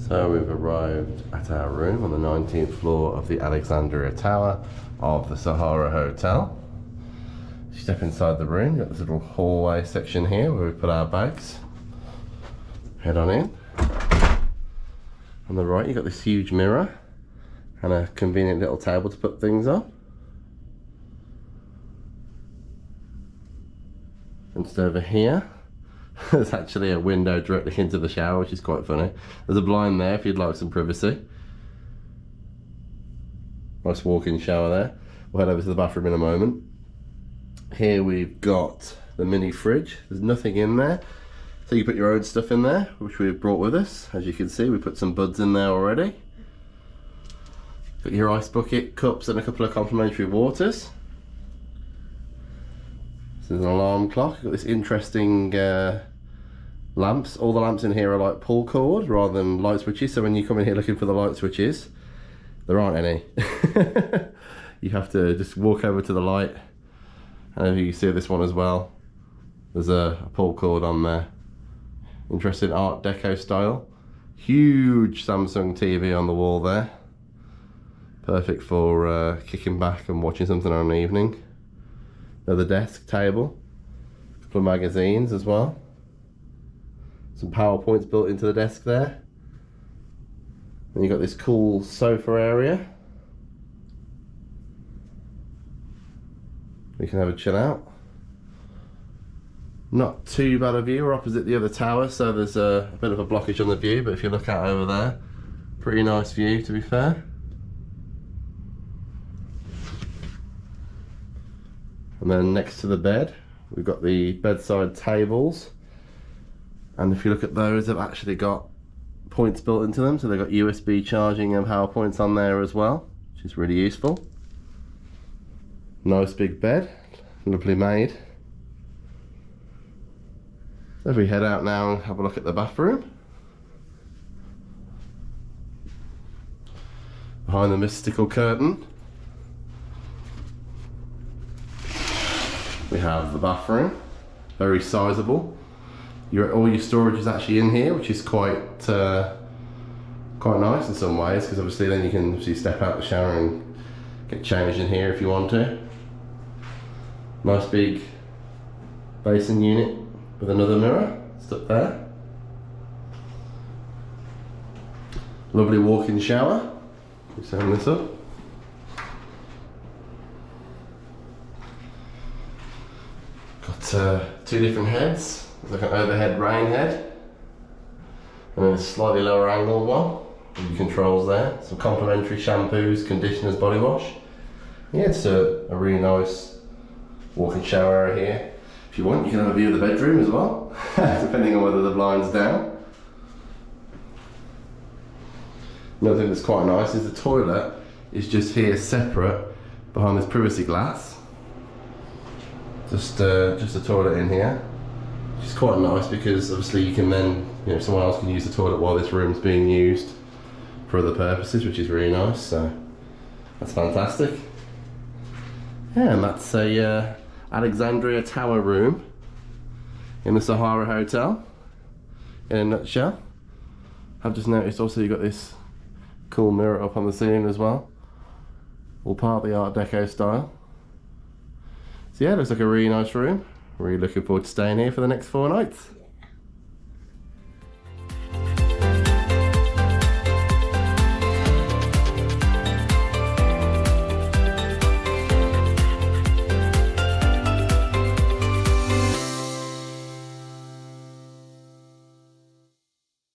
So we've arrived at our room on the 19th floor of the Alexandria Tower of the Sahara Hotel. You step inside the room, you've got this little hallway section here where we put our bags. Head on in. On the right you've got this huge mirror and a convenient little table to put things on. And just over here there's actually a window directly into the shower, which is quite funny. There's a blind there if you'd like some privacy. Nice walk-in shower there. We'll head over to the bathroom in a moment. Here we've got the mini fridge. There's nothing in there, so you put your own stuff in there, which we've brought with us. As you can see, we put some buds in there already. Got your ice bucket, cups and a couple of complimentary waters. This is an alarm clock. Got this interesting lamps. All the lamps in here are like pull cord rather than light switches, so when you come in here looking for the light switches, there aren't any. You have to just walk over to the light. And you see this one as well. There's a pull cord on there. Interesting Art Deco style. Huge Samsung TV on the wall there. Perfect for kicking back and watching something on an evening. Another desk table. A couple of magazines as well. Some PowerPoints built into the desk there. And you've got this cool sofa area. We can have a chill out. Not too bad a view. We're opposite the other tower, so there's a bit of a blockage on the view, but if you look out over there, pretty nice view to be fair. And then next to the bed, we've got the bedside tables. And if you look at those, they've actually got points built into them, so they've got USB charging and power points on there as well, which is really useful. Nice big bed, lovely made. So if we head out now and have a look at the bathroom. Behind the mystical curtain, we have the bathroom, very sizable. All your storage is actually in here, which is quite nice in some ways, because obviously then you can obviously step out the shower and get changed in here if you want to. Nice big basin unit with another mirror stuck there. Lovely walk-in shower. Just open this up. Got two different heads. There's like an overhead rain head and then a slightly lower angled one with your controls there. Some complimentary shampoos, conditioners, body wash. Yeah, it's a really nice walk-in shower area here. If you want, you can have a view of the bedroom as well, depending on whether the blind's down. Another thing that's quite nice is the toilet is just here separate behind this privacy glass. Just a toilet in here, which is quite nice because obviously you can then, someone else can use the toilet while this room's being used for other purposes, which is really nice, so that's fantastic. Yeah, and that's a Alexandria Tower room in the Sahara Hotel in a nutshell. I've just noticed also you've got this cool mirror up on the ceiling as well, all part of the Art Deco style. So yeah, it looks like a really nice room. Really looking forward to staying here for the next 4 nights.